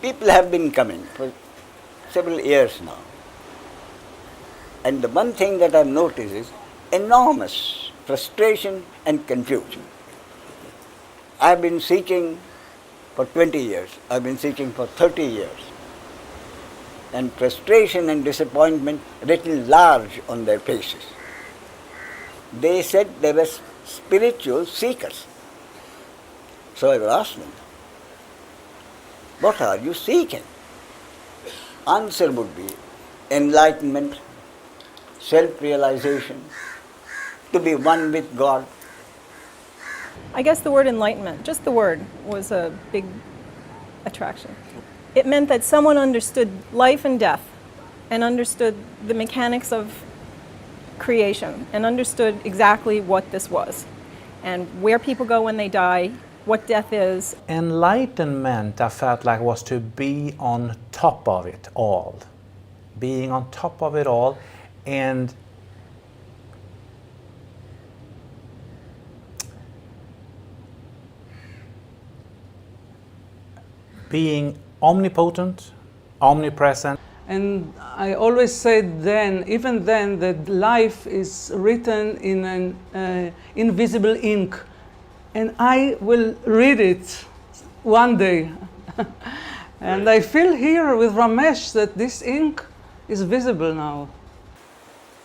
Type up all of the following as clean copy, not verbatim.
people have been coming for several years now. And the one thing that I've noticed is enormous frustration and confusion. I've been seeking for 20 years. I've been seeking for 30 years. And frustration and disappointment written large on their faces. They said they were spiritual seekers. So I asked them, what are you seeking? Answer would be enlightenment, self-realization, to be one with God. I guess the word enlightenment, just the word, was a big attraction. It meant that someone understood life and death and understood the mechanics of creation and understood exactly what this was and where people go when they die, what death is. Enlightenment, I felt like, was to be on top of it all. Being on top of it all and being omnipotent, omnipresent. And I always said then, even then, that life is written in an invisible ink. And I will read it one day. And I feel here with Ramesh that this ink is visible now.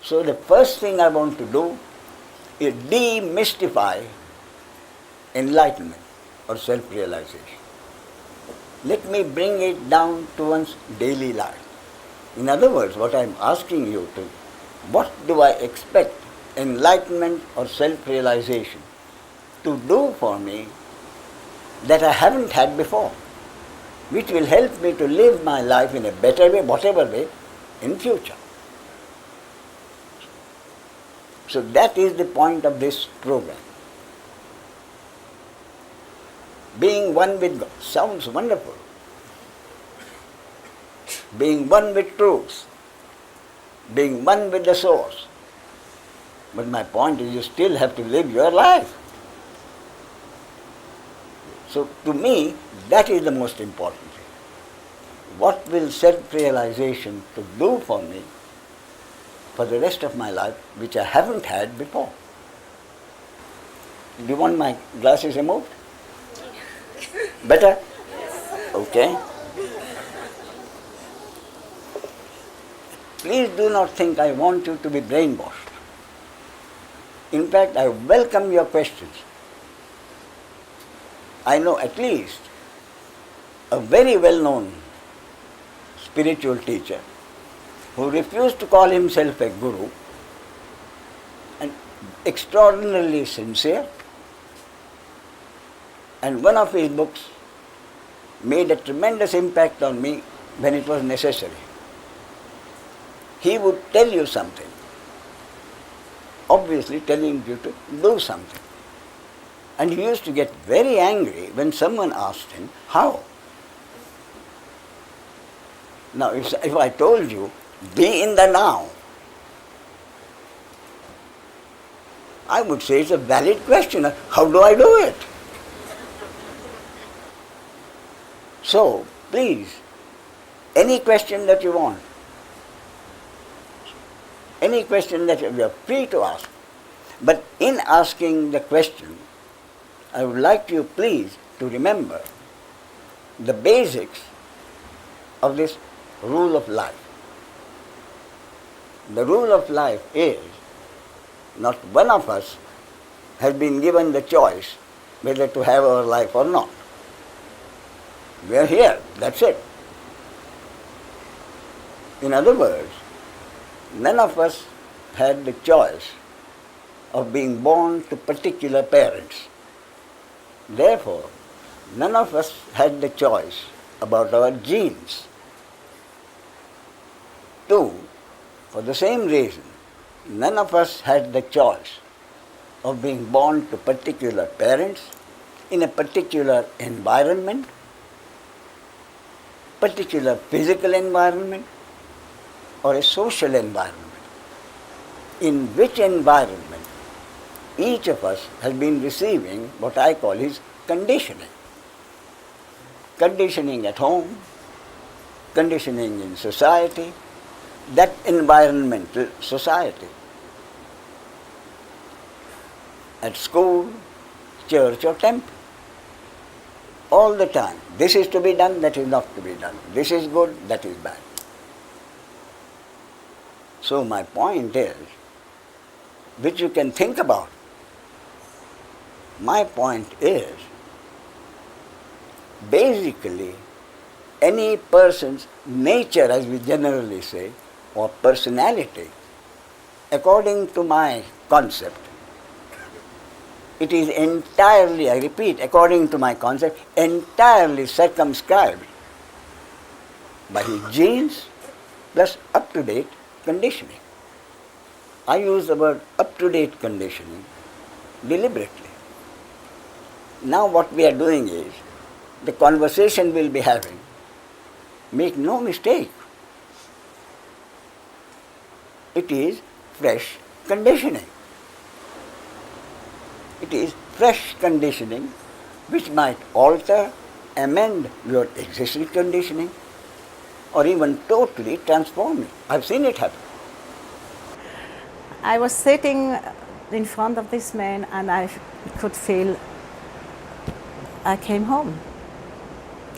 So the first thing I want to do is demystify enlightenment or self-realization. Let me bring it down to one's daily life. In other words, what I'm asking you to, what do I expect enlightenment or self-realization to do for me that I haven't had before, which will help me to live my life in a better way, whatever way, in future. So that is the point of this program. Being one with God sounds wonderful. Being one with truth. Being one with the source. But my point is you still have to live your life. So to me, that is the most important thing. What will self-realization to do for me for the rest of my life, which I haven't had before? Do you want my glasses removed? Better? Okay. Please do not think I want you to be brainwashed. In fact, I welcome your questions. I know at least a very well-known spiritual teacher who refused to call himself a guru and extraordinarily sincere, and one of his books made a tremendous impact on me when it was necessary. He would tell you something, obviously telling you to do something. And he used to get very angry when someone asked him, how? Now, if I told you, be in the now, I would say it's a valid question. How do I do it? So, please, any question that you want, any question that you are free to ask. But in asking the question, I would like you please to remember the basics of this rule of life. The rule of life is not one of us has been given the choice whether to have our life or not. We are here, that's it. In other words, none of us had the choice of being born to particular parents. Therefore, none of us had the choice about our genes. 2, for the same reason, none of us had the choice of being born to particular parents in a particular environment, particular physical environment, or a social environment. In which environment each of us has been receiving what I call his conditioning. Conditioning at home, conditioning in society, that environmental society. At school, church or temple. All the time. This is to be done, that is not to be done. This is good, that is bad. So my point is, which you can think about, my point is, basically, any person's nature, as we generally say, or personality, according to my concept, it is entirely, I repeat, according to my concept, entirely circumscribed by his genes plus up-to-date conditioning. I use the word up-to-date conditioning deliberately. Now what we are doing is, the conversation we'll be having, make no mistake, it is fresh conditioning. It is fresh conditioning which might alter, amend your existing conditioning, or even totally transform it. I've seen it happen. I was sitting in front of this man and I could feel I came home.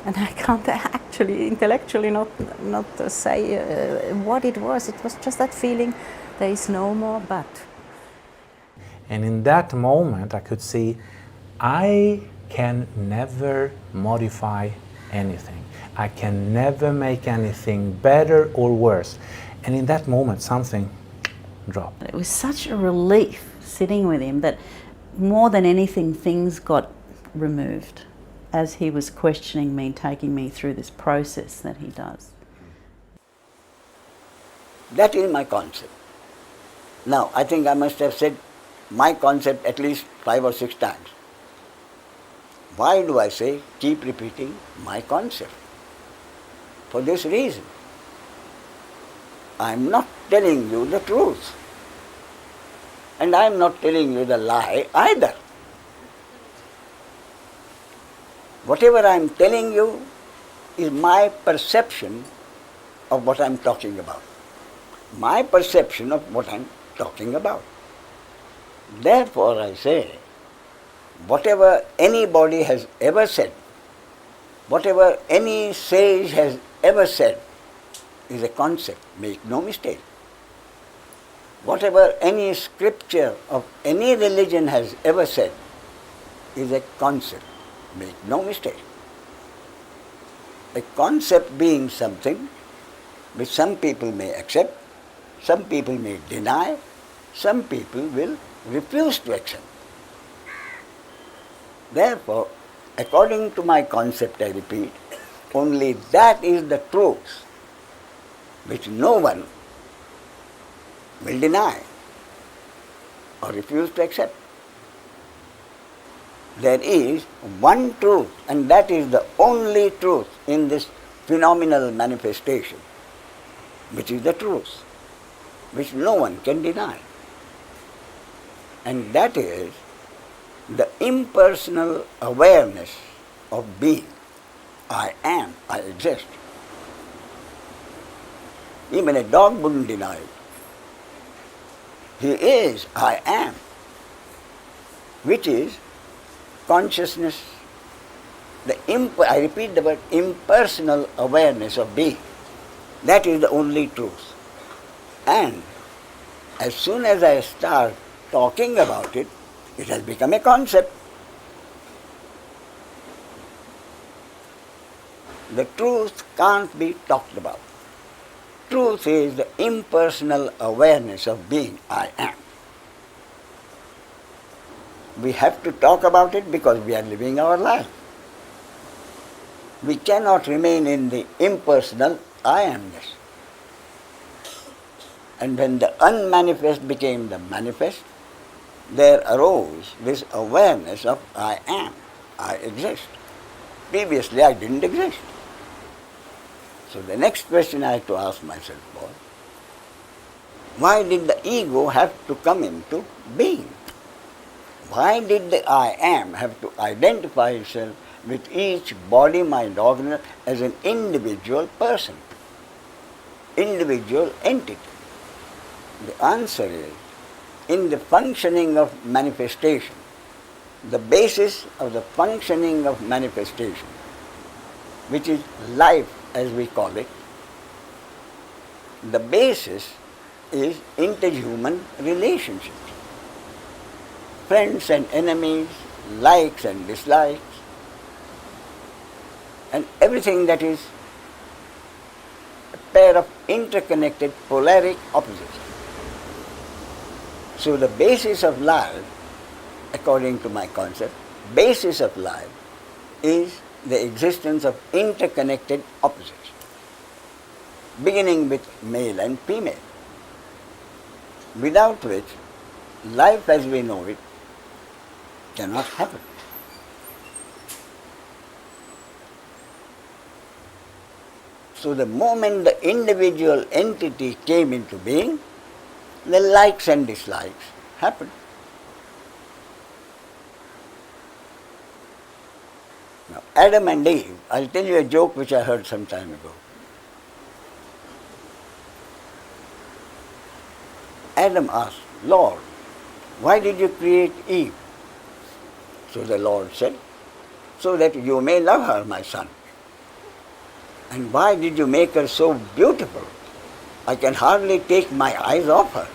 And I can't actually, intellectually not say what it was. It was just that feeling, there is no more but. And in that moment, I could see I can never modify anything. I can never make anything better or worse. And in that moment, something dropped. It was such a relief sitting with him that more than anything, things got removed as he was questioning me, taking me through this process that he does. That is my concept. Now, I think I must have said my concept at least 5 or 6 times. Why do I say keep repeating my concept? For this reason. I am not telling you the truth. And I am not telling you the lie either. Whatever I am telling you is my perception of what I am talking about. My perception of what I am talking about. Therefore I say, whatever anybody has ever said, whatever any sage has ever said, is a concept, make no mistake. Whatever any scripture of any religion has ever said is a concept, make no mistake. A concept being something which some people may accept, some people may deny, some people will refuse to accept. Therefore, according to my concept, I repeat, only that is the truth which no one will deny or refuse to accept. There is one truth, and that is the only truth in this phenomenal manifestation, which is the truth, which no one can deny. And that is the impersonal awareness of being. I am, I exist. Even a dog wouldn't deny it. He is, I am, which is consciousness. I repeat the word impersonal awareness of being. That is the only truth. And as soon as I start talking about it, it has become a concept. The truth can't be talked about. Truth is the impersonal awareness of being, I am. We have to talk about it because we are living our life. We cannot remain in the impersonal I amness. And when the unmanifest became the manifest, there arose this awareness of I am, I exist. Previously I didn't exist. So the next question I had to ask myself was, why did the ego have to come into being? Why did the I am have to identify itself with each body, mind, organ as an individual person, individual entity? The answer is in the functioning of manifestation, the basis of the functioning of manifestation, which is life as we call it. The basis is interhuman relationships. Friends and enemies, likes and dislikes, and everything that is a pair of interconnected polaric opposites. So the basis of life, according to my concept, basis of life is the existence of interconnected opposites, beginning with male and female, without which life as we know it cannot happen. So the moment the individual entity came into being, the likes and dislikes happened. Now, Adam and Eve, I'll tell you a joke which I heard some time ago. Adam asked, Lord, why did you create Eve? So the Lord said, so that you may love her, my son. And why did you make her so beautiful? I can hardly take my eyes off her.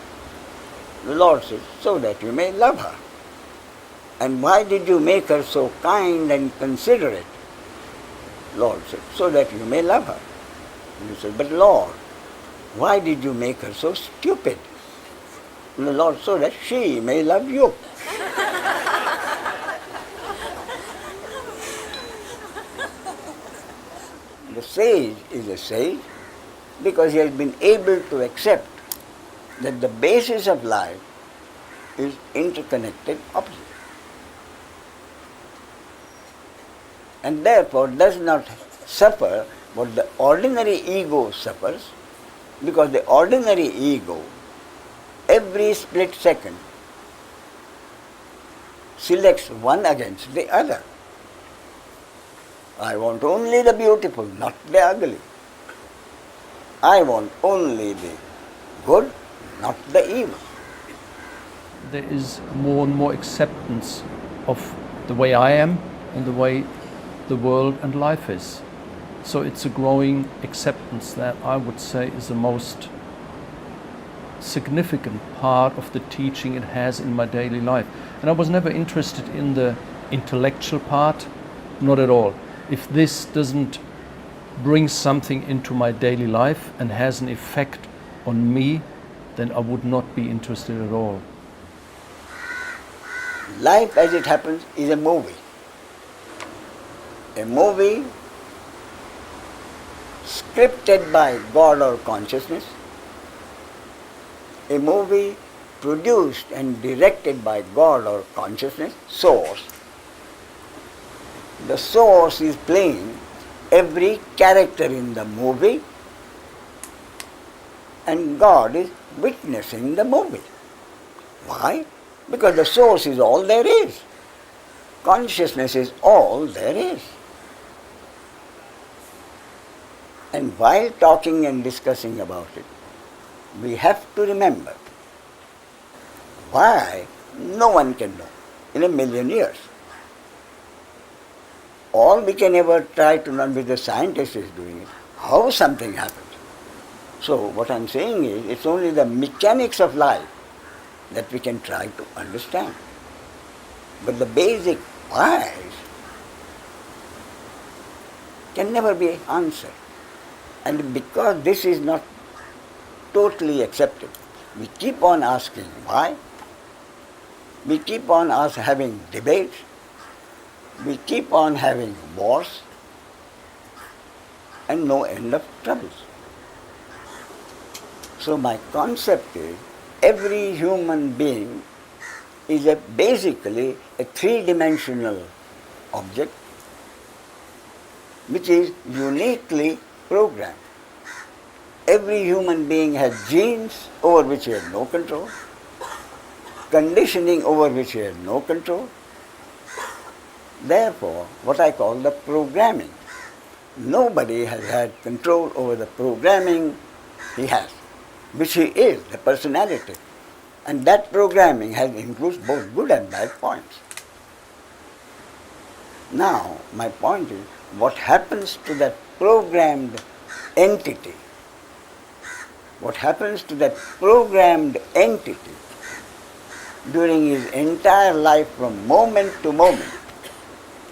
The Lord said, so that you may love her. And why did you make her so kind and considerate? Lord said, so that you may love her. And he said, but Lord, why did you make her so stupid? And the Lord, so that she may love you. The sage is a sage because he has been able to accept that the basis of life is interconnected opposites. And therefore does not suffer what the ordinary ego suffers, because the ordinary ego every split second selects one against the other. I want only the beautiful, not the ugly. I want only the good, not the evil. There is more and more acceptance of the way I am and the way the world and life is. So it's a growing acceptance that I would say is the most significant part of the teaching it has in my daily life. And I was never interested in the intellectual part, not at all. If this doesn't bring something into my daily life and has an effect on me, then I would not be interested at all. Life as it happens is a movie. A movie scripted by God or consciousness, a movie produced and directed by God or consciousness, source. The source is playing every character in the movie and God is witnessing the movie. Why? Because the source is all there is. Consciousness is all there is. And while talking and discussing about it, we have to remember why no one can know in a million years. All we can ever try to learn with the scientist is doing it, how something happens. So what I'm saying is, it's only the mechanics of life that we can try to understand. But the basic whys can never be answered. And because this is not totally accepted, we keep on asking why. We keep on having debates. We keep on having wars and no end of troubles. So my concept is every human being is basically a three-dimensional object which is uniquely programmed. Every human being has genes over which he has no control, conditioning over which he has no control, Therefore, what I call the programming. Nobody has had control over the programming he has, which he is, the personality. And that programming includes both good and bad points. Now, my point is, what happens to that programmed entity? What happens to that programmed entity during his entire life from moment to moment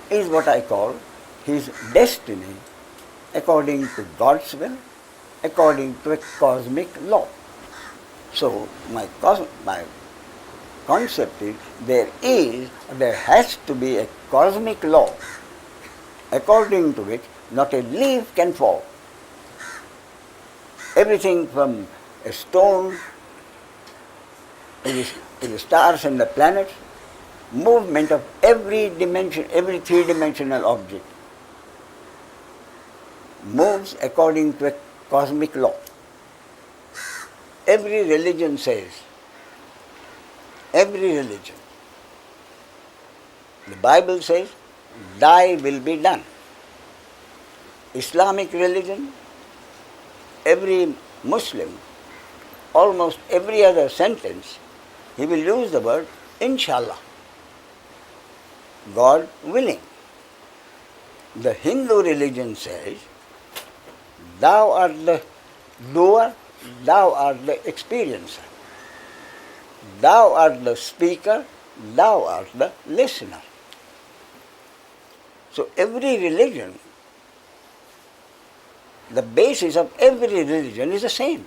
is what I call his destiny according to God's will, according to a cosmic law. So my concept is there has to be a cosmic law according to which not a leaf can fall. Everything from a stone to the stars and the planets, movement of every dimension, every three-dimensional object moves according to a cosmic law. Every religion says, every religion, the Bible says, thy will be done. Islamic religion, every Muslim, almost every other sentence, he will use the word inshallah, God willing. The Hindu religion says, thou art the doer, thou art the experiencer. Thou art the speaker, thou art the listener. So every religion, the basis of every religion is the same.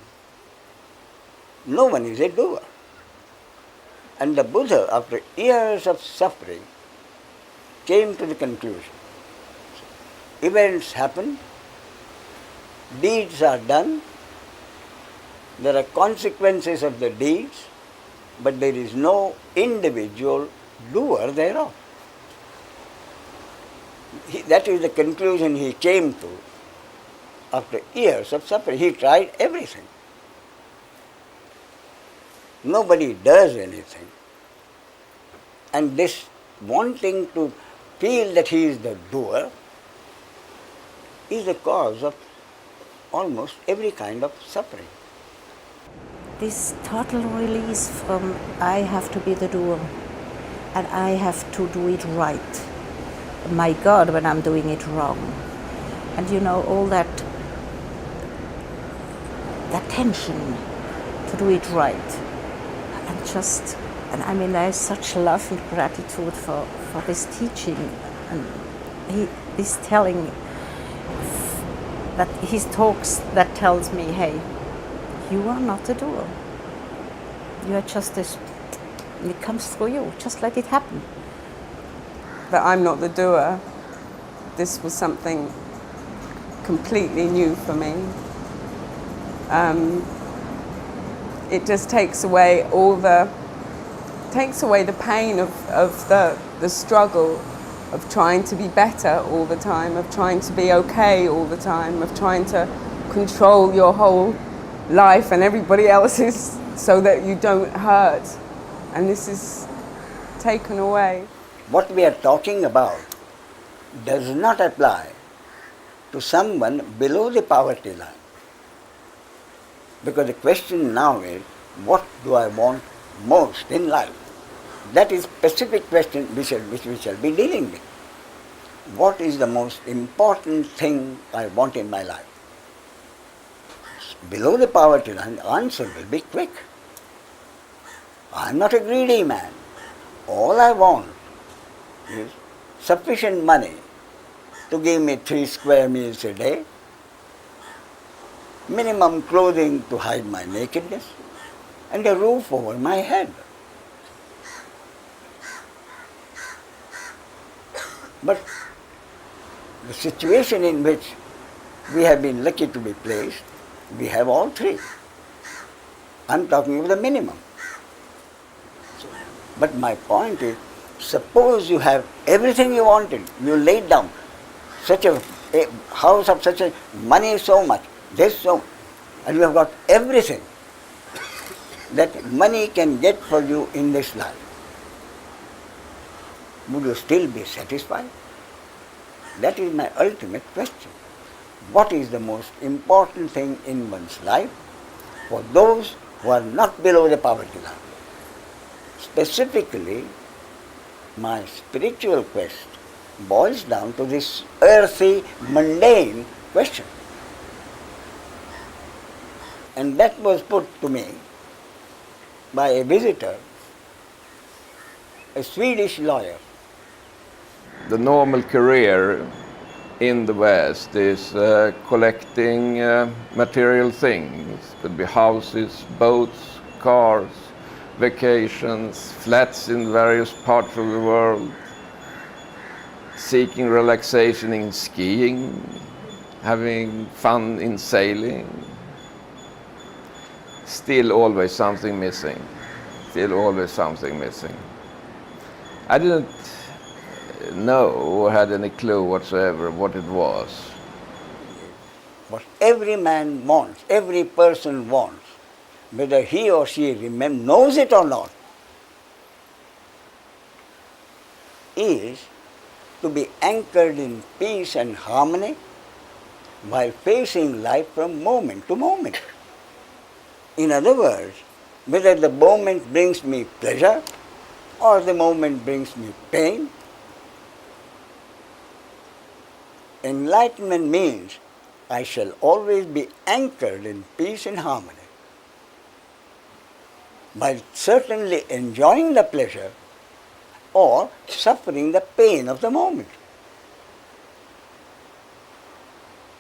No one is a doer. And the Buddha, after years of suffering, came to the conclusion. Events happen, deeds are done, there are consequences of the deeds, but there is no individual doer thereof. That is the conclusion he came to after years of suffering. He tried everything. Nobody does anything. And this wanting to feel that he is the doer is the cause of almost every kind of suffering. This total release from I have to be the doer and I have to do it right. My God, when I'm doing it wrong. And you know, all that tension to do it right. And I mean, there is such love and gratitude for this teaching. And he's telling that his talks that tells me, hey, you are not a doer. You are just this, it comes through you, just let it happen. That I'm not the doer, this was something completely new for me. It just takes away the pain of the struggle of trying to be better all the time, of trying to be okay all the time, of trying to control your whole life and everybody else's so that you don't hurt. And this is taken away. What we are talking about does not apply to someone below the poverty line. Because the question now is, what do I want most in life? That is a specific question which we shall be dealing with. What is the most important thing I want in my life? Below the poverty line, the answer will be quick. I am not a greedy man. All I want is sufficient money to give me 3 square meals a day, minimum clothing to hide my nakedness, and a roof over my head. But the situation in which we have been lucky to be placed, we have all 3. I'm talking of the minimum. But my point is, suppose you have everything you wanted, you laid down such a house of such a money so much, this so much, and you have got everything that money can get for you in this life. would you still be satisfied? That is my ultimate question. What is the most important thing in one's life for those who are not below the poverty line? Specifically, my spiritual quest boils down to this earthy, mundane question. And that was put to me by a visitor, a Swedish lawyer. The normal career in the West is collecting material things. Could be houses, boats, cars, vacations, flats in various parts of the world, seeking relaxation in skiing, having fun in sailing. Still always something missing. Still always something missing. I didn't know or had any clue whatsoever what it was. What every man wants, every person wants, whether he or she knows it or not, is to be anchored in peace and harmony while facing life from moment to moment. In other words, whether the moment brings me pleasure or the moment brings me pain, enlightenment means I shall always be anchored in peace and harmony, while certainly enjoying the pleasure or suffering the pain of the moment.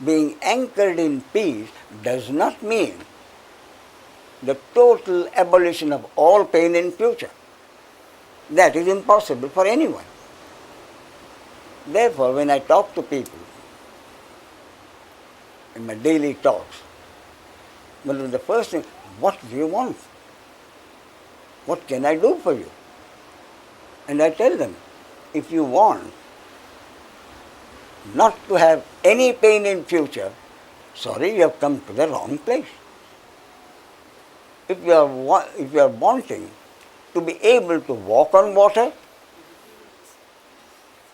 Being anchored in peace does not mean the total abolition of all pain in future. That is impossible for anyone. Therefore, when I talk to people in my daily talks, well, the first thing, what do you want? What can I do for you? And I tell them, if you want not to have any pain in future, sorry, you have come to the wrong place. If you are wanting to be able to walk on water,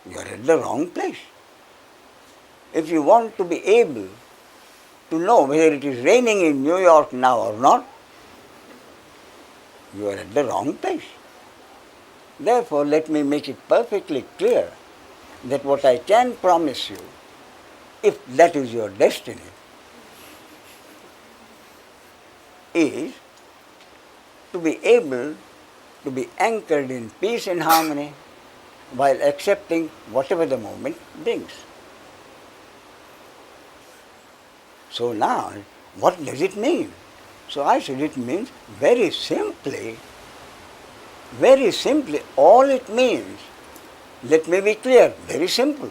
you are at the wrong place. If you want to be able to know whether it is raining in New York now or not, you are at the wrong place. Therefore, let me make it perfectly clear that what I can promise you, if that is your destiny, is to be able to be anchored in peace and harmony while accepting whatever the moment brings. So now, what does it mean? So I said it means very simply, all it means, let me be clear, very simple.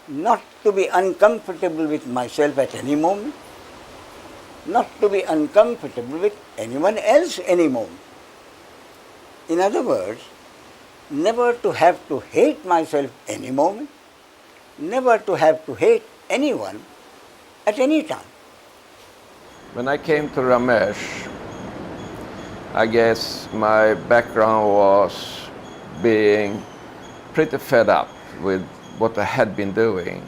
Not to be uncomfortable with myself at any moment, not to be uncomfortable with anyone else any moment. In other words, never to have to hate myself any moment, never to have to hate anyone at any time. When I came to Raméš, I guess my background was being pretty fed up with what I had been doing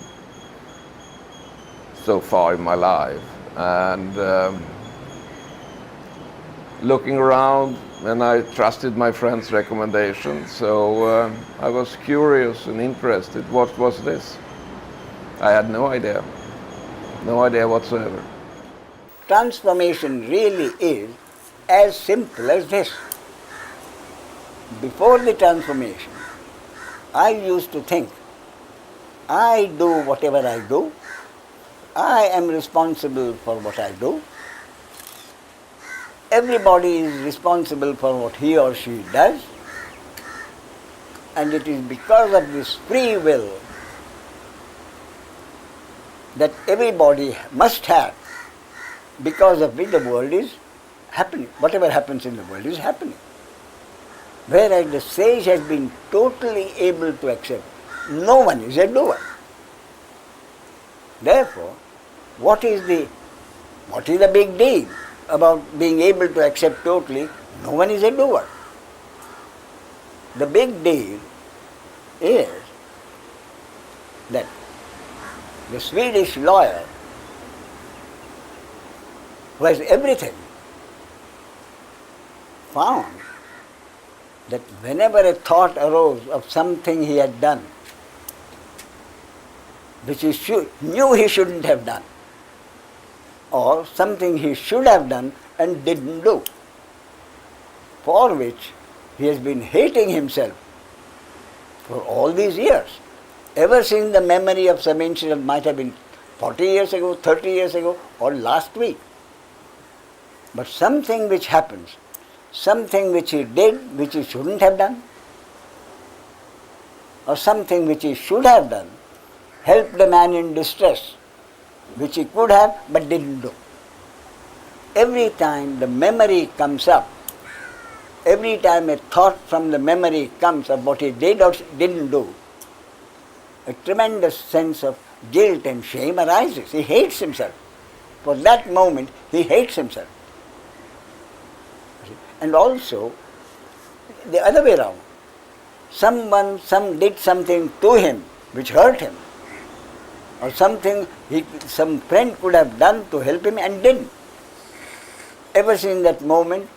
so far in my life. And looking around, and I trusted my friend's recommendation, so I was curious and interested. What was this? I had no idea whatsoever. Transformation really is as simple as this. Before the transformation, I used to think, I do whatever I do, I am responsible for what I do, everybody is responsible for what he or she does, and it is because of this free will that everybody must have, because of which the world is happening. Whatever happens in the world is happening. Whereas the sage has been totally able to accept, no one is a doer. Therefore, what is the big deal about being able to accept totally, no one is a doer? The big deal is that the Swedish lawyer who has everything found that whenever a thought arose of something he had done, which he knew he shouldn't have done, or something he should have done and didn't do, for which he has been hating himself for all these years, ever since the memory of some incident might have been 40 years ago, 30 years ago, or last week. But something which happens, something which he did which he shouldn't have done, or something which he should have done, helped a man in distress, which he could have but didn't do. Every time the memory comes up, every time a thought from the memory comes of what he did or didn't do, a tremendous sense of guilt and shame arises. He hates himself. For that moment, he hates himself. And also, the other way around. Some did something to him which hurt him, or something some friend could have done to help him and didn't. Ever since that moment,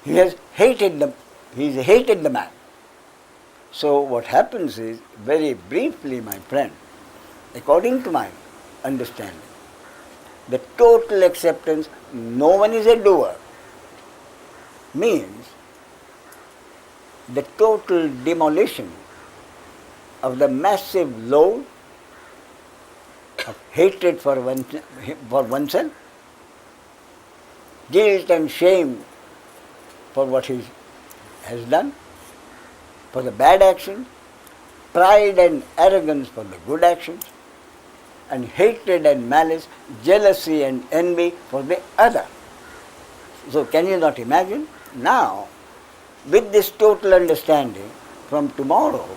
he has hated the man. So what happens is, very briefly, my friend, according to my understanding, the total acceptance, no one is a doer, means the total demolition of the massive load of hatred for oneself, guilt and shame for what he has done, for the bad actions, pride and arrogance for the good actions, and hatred and malice, jealousy and envy for the other. So can you not imagine? Now, with this total understanding, from tomorrow,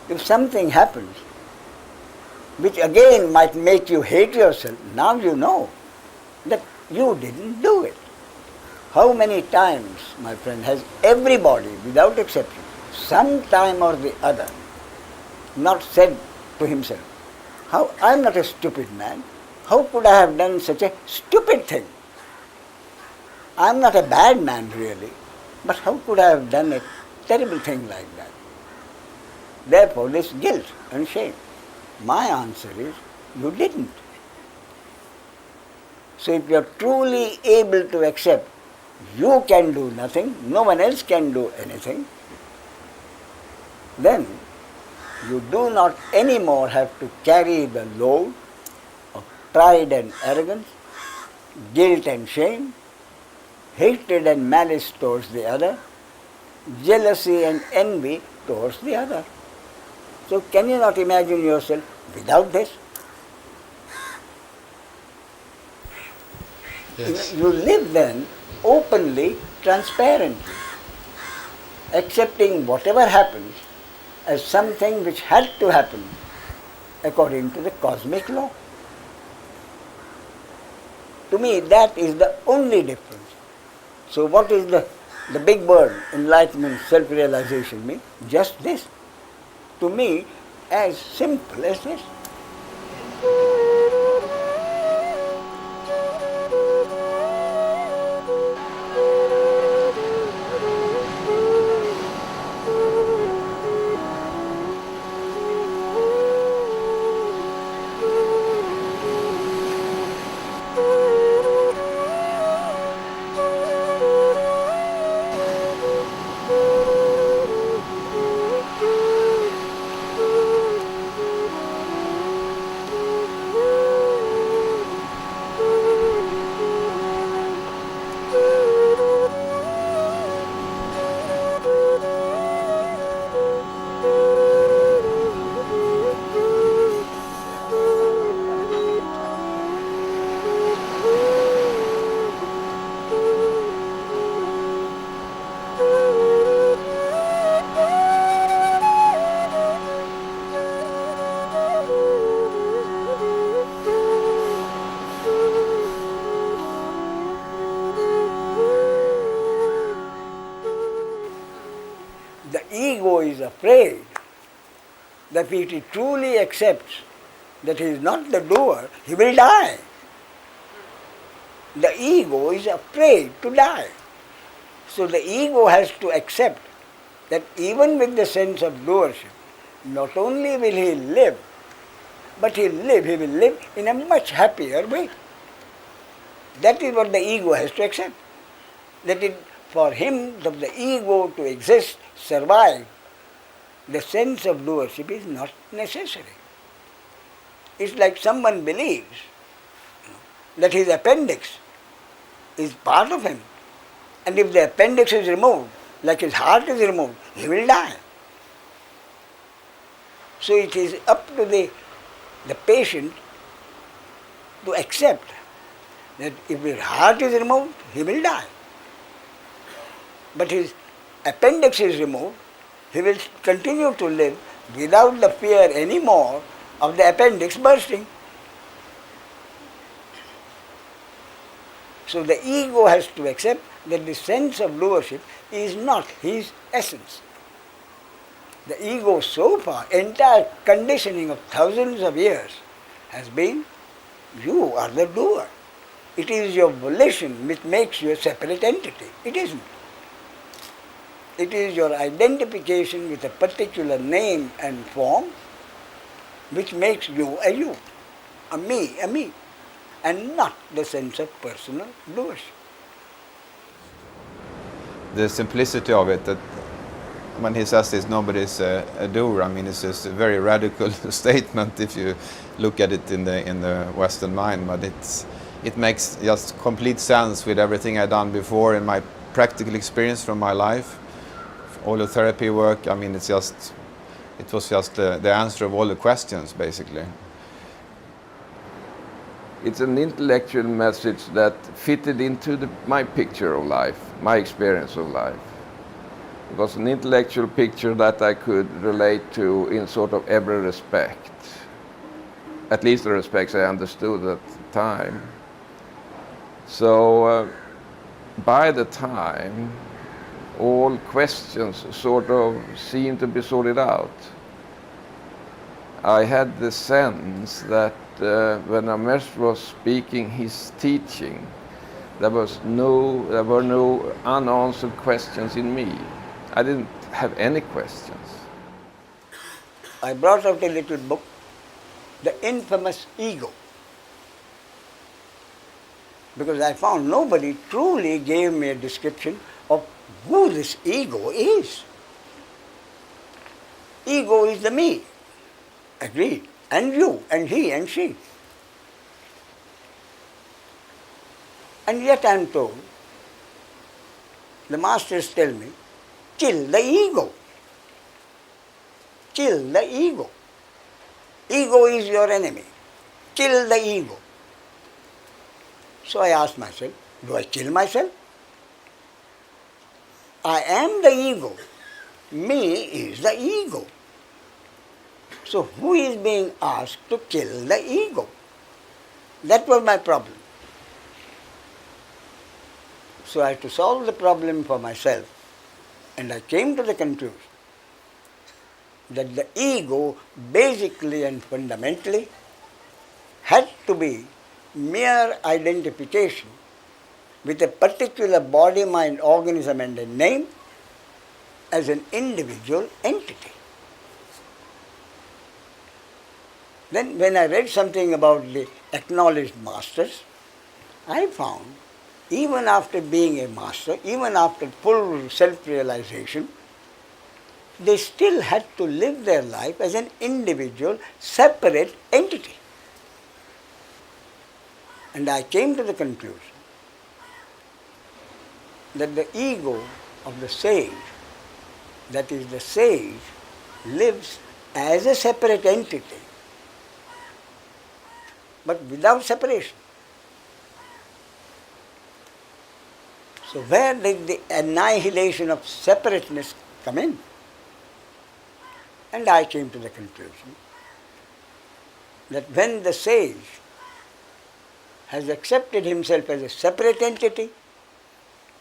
if something happens which again might make you hate yourself, now you know that you didn't do it. How many times, my friend, has everybody, without exception, some time or the other, not said to himself, "How I'm not a stupid man. How could I have done such a stupid thing? I'm not a bad man really, but how could I have done a terrible thing like that?" Therefore, this guilt and shame. My answer is, you didn't. So if you are truly able to accept you can do nothing, no one else can do anything, then you do not anymore have to carry the load of pride and arrogance, guilt and shame, hatred and malice towards the other, jealousy and envy towards the other. So can you not imagine yourself without this? Yes. You live then openly, transparently, accepting whatever happens as something which had to happen according to the cosmic law. To me, that is the only difference. So what is the big word, enlightenment, self-realization mean? Just this. To me, as simple as this. ego is afraid that if he truly accepts that he is not the doer, he will die. The ego is afraid to die. So the ego has to accept that even with the sense of doership, not only will he live, but he will live in a much happier way. That is what the ego has to accept. That for him, for the ego to exist, survive, the sense of doership is not necessary. It's like someone believes that his appendix is part of him. And if the appendix is removed, like his heart is removed, he will die. So it is up to the patient to accept that if his heart is removed, he will die. But his appendix is removed, he will continue to live without the fear anymore of the appendix bursting. So the ego has to accept that the sense of doership is not his essence. The ego so far, entire conditioning of thousands of years has been, you are the doer. It is your volition which makes you a separate entity. It isn't. It is your identification with a particular name and form which makes you, a me, and not the sense of personal doership. The simplicity of it, that when he says this, nobody's a doer, I mean, it's just a very radical statement if you look at it in the Western mind, but it makes just complete sense with everything I've done before in my practical experience from my life, all the therapy work. I mean, it was just the answer of all the questions, basically. It's an intellectual message that fitted into my picture of life, my experience of life. It was an intellectual picture that I could relate to in sort of every respect. At least the respects I understood at the time. So by the time, all questions sort of seemed to be sorted out. I had the sense that when Raméš was speaking his teaching, there were no unanswered questions in me. I didn't have any questions. I brought out a little book, The Infamous Ego, because I found nobody truly gave me a description of who this ego is. Ego is the me, agreed, and you, and he, and she. And yet I am told, the masters tell me, kill the ego. Kill the ego. Ego is your enemy. Kill the ego. So I asked myself, do I kill myself? I am the ego. Me is the ego. So who is being asked to kill the ego? That was my problem. So I had to solve the problem for myself, and I came to the conclusion that the ego basically and fundamentally had to be mere identification with a particular body, mind, organism and a name as an individual entity. Then when I read something about the acknowledged masters, I found even after being a master, even after full self-realization, they still had to live their life as an individual, separate entity. And I came to the conclusion that the ego of the sage, that is the sage, lives as a separate entity, but without separation. So where did the annihilation of separateness come in? And I came to the conclusion that when the sage has accepted himself as a separate entity,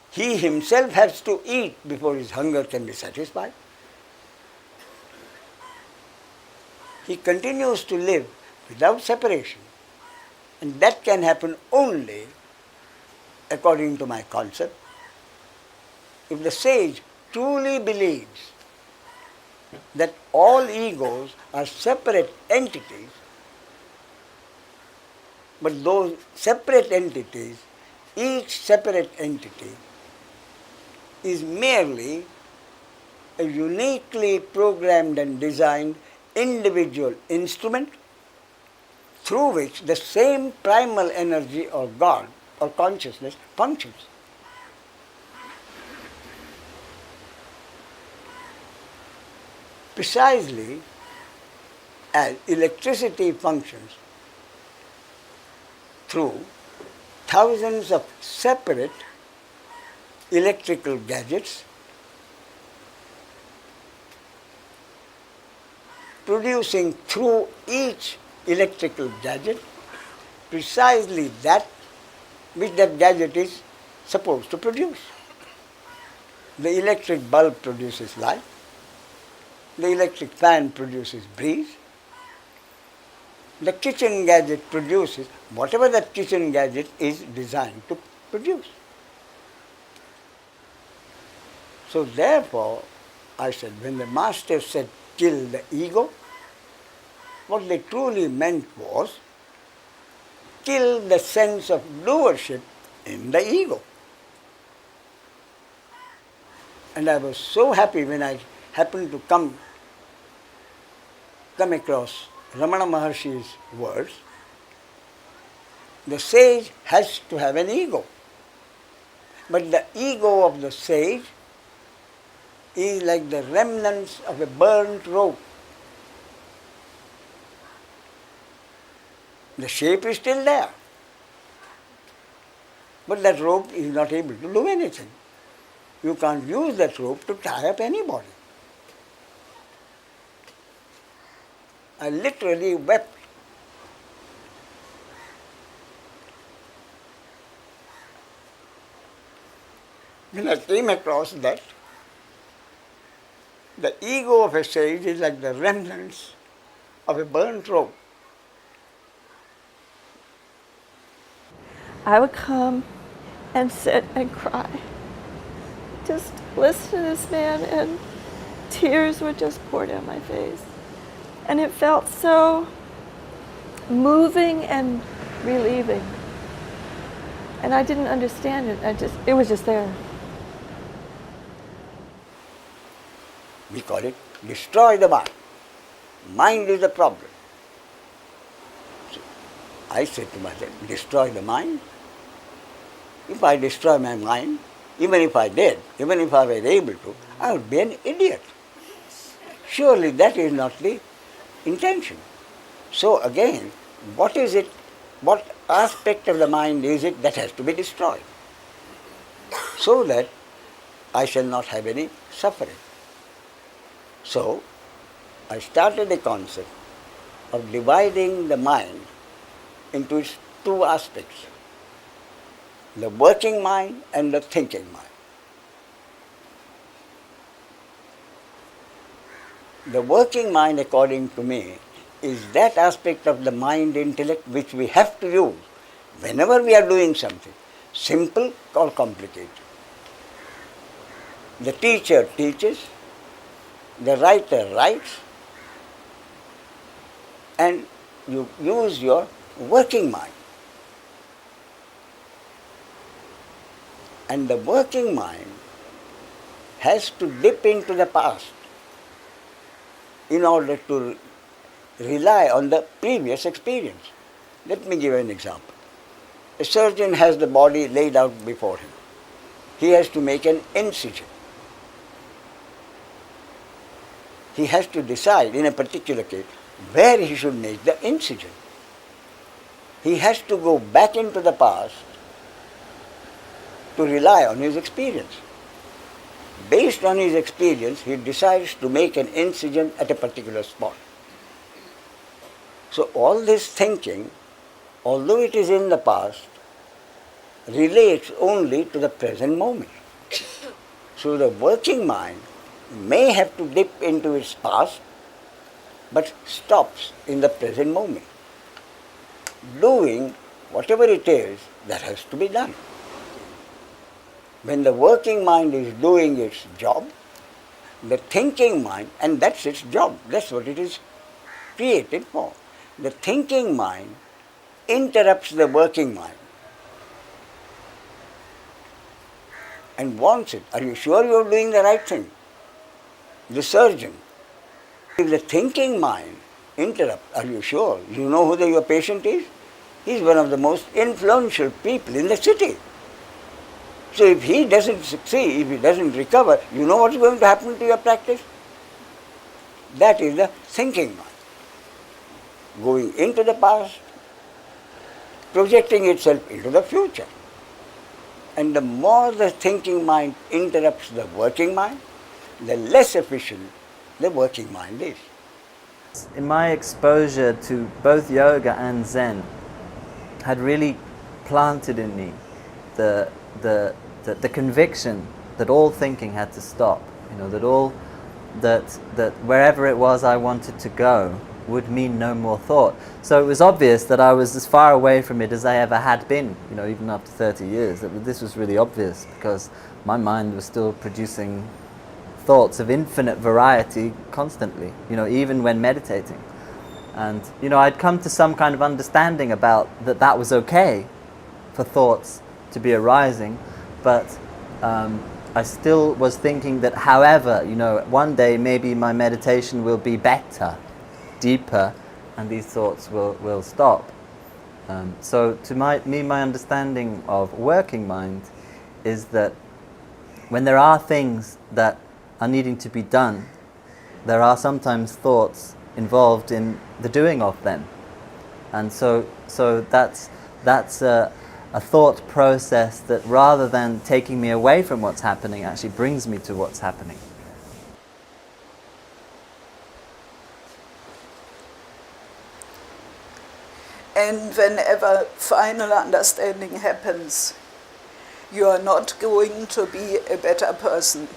he himself has to eat before his hunger can be satisfied. he continues to live without separation. And that can happen only, according to my concept, if the sage truly believes that all egos are separate entities, but those separate entities, each separate entity, is merely a uniquely programmed and designed individual instrument through which the same primal energy or God or consciousness functions. Precisely as electricity functions through thousands of separate electrical gadgets, producing through each electrical gadget precisely that which that gadget is supposed to produce. The electric bulb produces light, the electric fan produces breeze, the kitchen gadget produces whatever that kitchen gadget is designed to produce. So therefore, I said, when the master said, kill the ego, what they truly meant was, kill the sense of doership in the ego. And I was so happy when I happened to come across Ramana Maharshi's words. The sage has to have an ego. But the ego of the sage is like the remnants of a burnt rope. The shape is still there. But that rope is not able to do anything. You can't use that rope to tie up anybody. I literally wept. When I came across that, the ego of a sage is like the remnants of a burnt rope. I would come and sit and cry. Just listen to this man, and tears would just pour down my face. And it felt so moving and relieving. And I didn't understand it. It was just there. We call it destroy the mind. Mind is the problem. So I said to myself, destroy the mind? If I destroy my mind, even if I did, even if I were able to, I would be an idiot. Surely that is not the intention. So again, what is it, what aspect of the mind is it that has to be destroyed? So that I shall not have any suffering. So I started a concept of dividing the mind into its two aspects, the working mind and the thinking mind. The working mind, according to me, is that aspect of the mind intellect which we have to use whenever we are doing something, simple or complicated. The teacher teaches, the writer writes, and you use your working mind. And the working mind has to dip into the past in order to rely on the previous experience. Let me give an example. A surgeon has the body laid out before him. He has to make an incision. He has to decide in a particular case where he should make the incision. He has to go back into the past to rely on his experience. Based on his experience, he decides to make an incision at a particular spot. So all this thinking, although it is in the past, relates only to the present moment. So the working mind may have to dip into its past but stops in the present moment, doing whatever it is that has to be done. When the working mind is doing its job, the thinking mind, and that's its job, that's what it is created for. The thinking mind interrupts the working mind and wants it. Are you sure you are doing the right thing? The surgeon. If the thinking mind interrupts, are you sure? You know who your patient is? He's one of the most influential people in the city. So if he doesn't succeed, if he doesn't recover, you know what's going to happen to your practice? That is the thinking mind. Going into the past, projecting itself into the future. And the more the thinking mind interrupts the working mind, the less efficient the working mind is. In my exposure to both yoga and Zen had really planted in me the conviction that all thinking had to stop. You know, that wherever it was I wanted to go would mean no more thought. So it was obvious that I was as far away from it as I ever had been, you know, even after 30 years. This was really obvious because my mind was still producing thoughts of infinite variety constantly, you know, even when meditating. And, you know, I'd come to some kind of understanding about that was okay for thoughts to be arising, but I still was thinking that, however, you know, one day maybe my meditation will be better, deeper, and these thoughts will stop. So to my understanding of working mind is that when there are things that are needing to be done, there are sometimes thoughts involved in the doing of them. And so that's a thought process that, rather than taking me away from what's happening, actually brings me to what's happening. And whenever final understanding happens, you are not going to be a better person.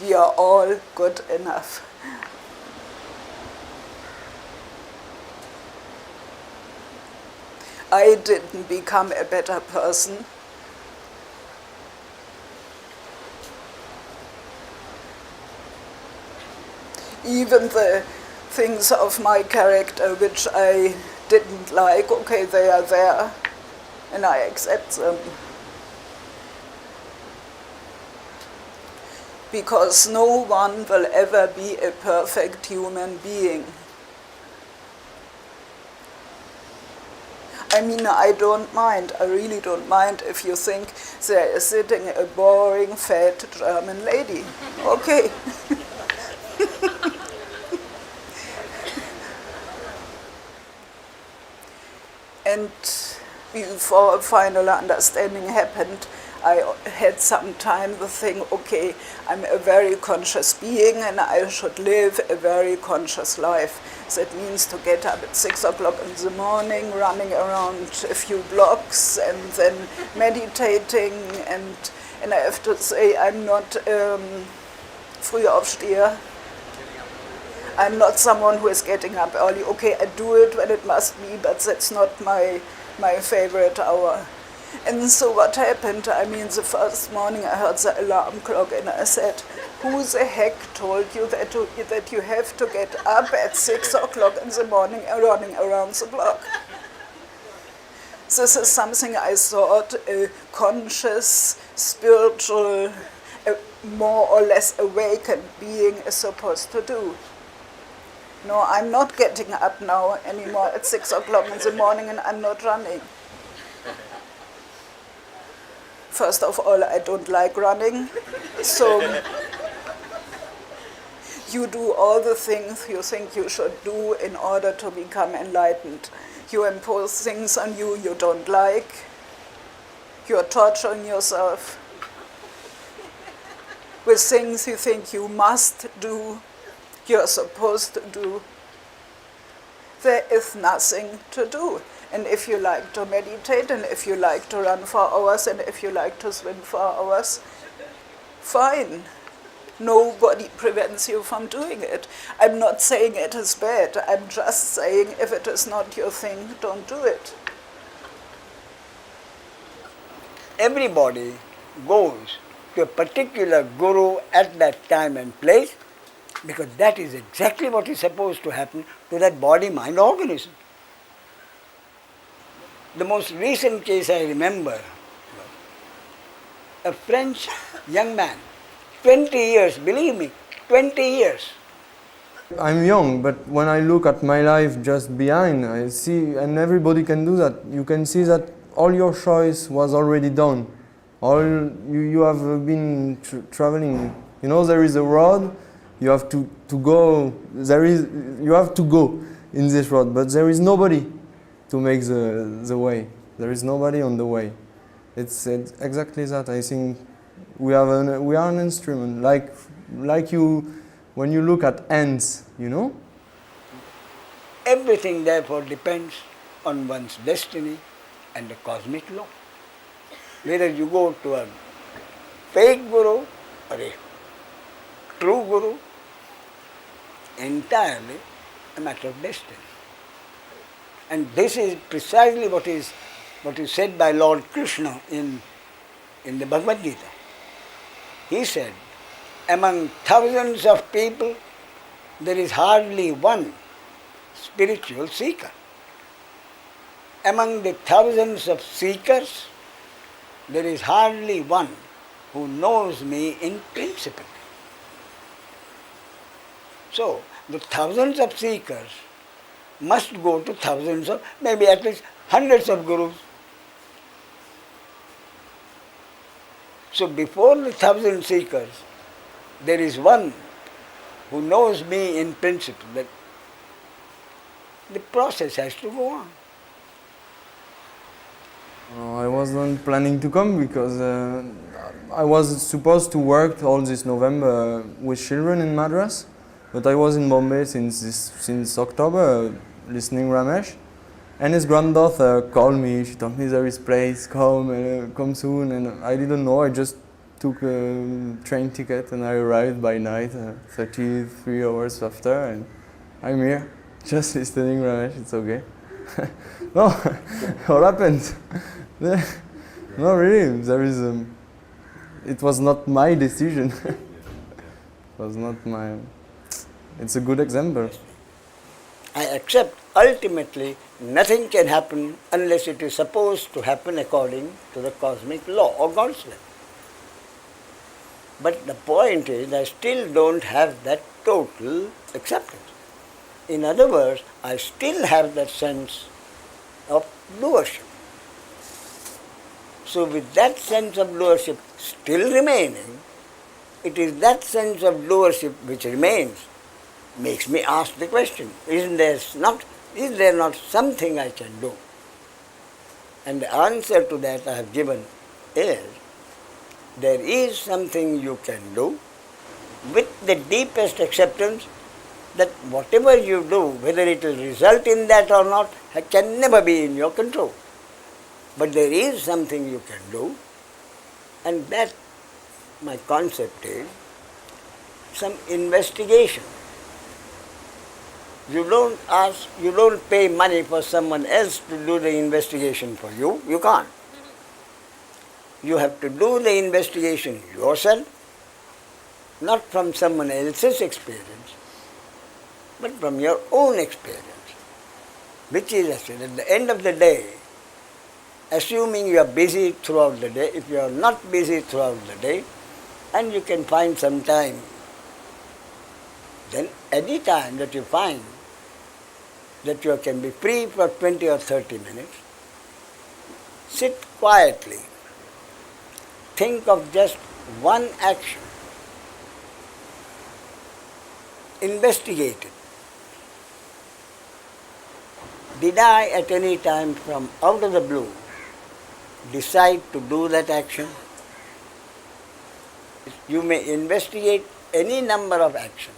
We are all good enough. I didn't become a better person. Even the things of my character which I didn't like, okay, they are there, and I accept them. Because no one will ever be a perfect human being. I mean, I don't mind, I really don't mind if you think there is sitting a boring, fat German lady. Okay. And before final understanding happened, I had some time to think, okay, I'm a very conscious being and I should live a very conscious life. That means to get up at 6 o'clock in the morning, running around a few blocks and then meditating. And I have to say, I'm not Frühaufsteher. I'm not someone who is getting up early. Okay, I do it when it must be, but that's not my favorite hour. And so what happened, I mean, the first morning I heard the alarm clock and I said, who the heck told you that you have to get up at 6 o'clock in the morning and running around the block? This is something I thought a conscious, spiritual, more or less awakened being is supposed to do. No, I'm not getting up now anymore at 6 o'clock in the morning and I'm not running. First of all, I don't like running, so you do all the things you think you should do in order to become enlightened. You impose things on you don't like. You're torturing yourself with things you think you must do, you're supposed to do. There is nothing to do. And if you like to meditate, and if you like to run for hours, and if you like to swim for hours, fine. Nobody prevents you from doing it. I'm not saying it is bad. I'm just saying if it is not your thing, don't do it. Everybody goes to a particular guru at that time and place because that is exactly what is supposed to happen to that body, mind, organism. The most recent case I remember, a French young man, 20 years, believe me, 20 years. I'm young, but when I look at my life just behind, I see, and everybody can do that, you can see that all your choice was already done. All you have been traveling. You know, there is a road, you have to go, you have to go in this road, but there is nobody to make the way. There is nobody on the way. It's exactly that. I think we are an instrument, like you, when you look at ants, you know? Everything therefore depends on one's destiny and the cosmic law. Whether you go to a fake guru or a true guru, entirely a matter of destiny. And this is precisely what is said by Lord Krishna in the Bhagavad Gita. He said, among thousands of people, there is hardly one spiritual seeker. Among the thousands of seekers, there is hardly one who knows me in principle. So, the thousands of seekers must go to thousands of, maybe at least hundreds of gurus. So before the 1,000 seekers, there is one who knows me in principle, that the process has to go on. I wasn't planning to come because I was supposed to work all this November with children in Madras, but I was in Bombay since October listening Ramesh, and his granddaughter called me. She told me there is place, come soon, and I didn't know. I just took a train ticket and I arrived by night, 33 hours after, and I'm here just listening Ramesh. It's okay. No, what happened? No, really, there is. It was not my decision. It was not my. It's a good example. I accept ultimately nothing can happen unless it is supposed to happen according to the cosmic law or God's will. But the point is, I still don't have that total acceptance. In other words, I still have that sense of doership. So with that sense of doership still remaining, it is that sense of doership which remains, makes me ask the question, is there not something I can do? And the answer to that I have given is, there is something you can do with the deepest acceptance that whatever you do, whether it will result in that or not, can never be in your control. But there is something you can do, and that, my concept is, some investigation. You don't pay money for someone else to do the investigation for you. You can't. You have to do the investigation yourself, not from someone else's experience, but from your own experience. Which is, at the end of the day, assuming you are busy throughout the day, if you are not busy throughout the day, and you can find some time, then any time that you find that you can be free for 20 or 30 minutes, sit quietly, think of just one action, investigate it. Did I at any time from out of the blue decide to do that action? You may investigate any number of actions,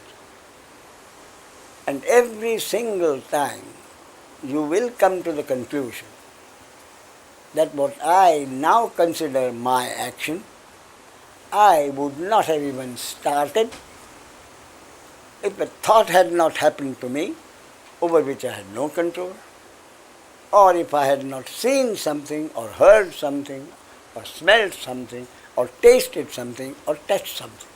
and every single time you will come to the conclusion that what I now consider my action I would not have even started if a thought had not happened to me over which I had no control, or if I had not seen something or heard something or smelled something or tasted something or touched something.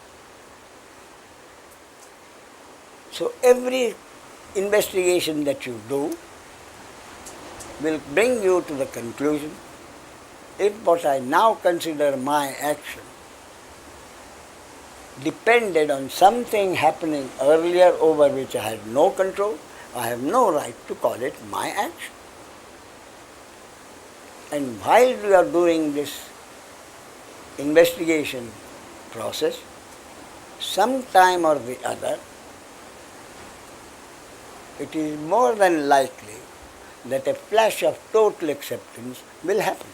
So every investigation that you do will bring you to the conclusion, if what I now consider my action depended on something happening earlier over which I had no control, I have no right to call it my action. And while we are doing this investigation process, sometime or the other, it is more than likely that a flash of total acceptance will happen.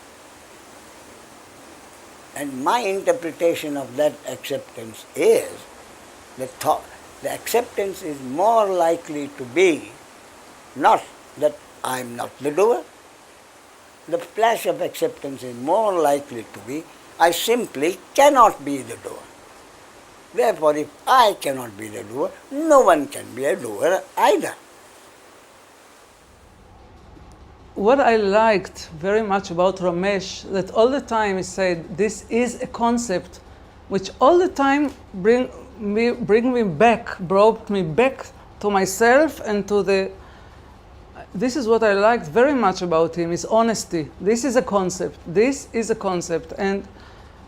And my interpretation of that acceptance is the acceptance is more likely to be not that I am not the doer. The flash of acceptance is more likely to be I simply cannot be the doer. Therefore, if I cannot be the doer, no one can be a doer either. What I liked very much about Ramesh, that all the time he said, this is a concept which all the time brought me back to myself and to the... This is what I liked very much about him, his honesty. This is a concept. This is a concept. And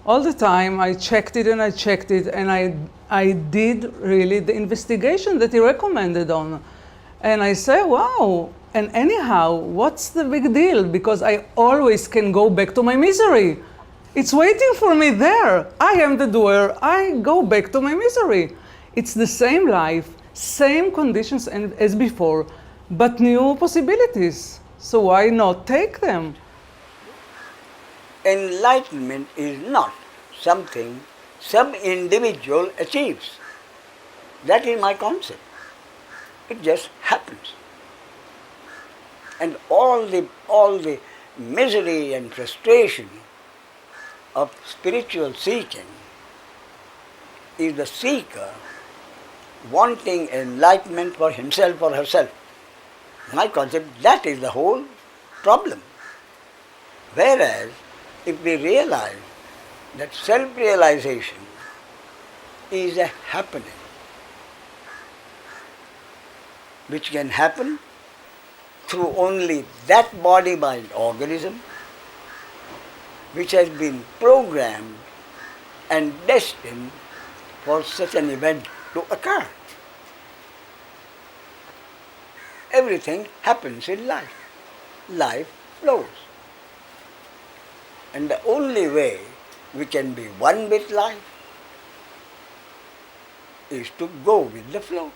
all the time I checked it and I checked it, and I did really the investigation that he recommended on. And I say, wow. And anyhow, what's the big deal? Because I always can go back to my misery. It's waiting for me there. I am the doer. I go back to my misery. It's the same life, same conditions as before, but new possibilities. So why not take them? Enlightenment is not something some individual achieves. That is my concept. It just happens. And all the misery and frustration of spiritual seeking is the seeker wanting enlightenment for himself or herself. My concept, that is the whole problem. Whereas, if we realize that self-realization is a happening, which can happen through only that body-mind organism which has been programmed and destined for such an event to occur. Everything happens in life. Life flows. And the only way we can be one with life is to go with the flow.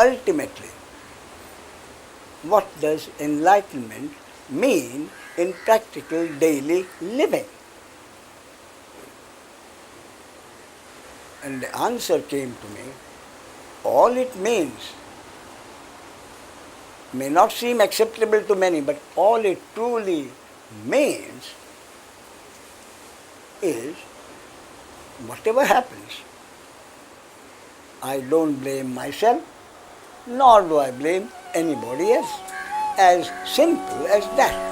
ultimately, what does enlightenment mean in practical daily living? And the answer came to me, all it means may not seem acceptable to many, but all it truly means is, whatever happens, I don't blame myself, nor do I blame anybody else. As simple as that.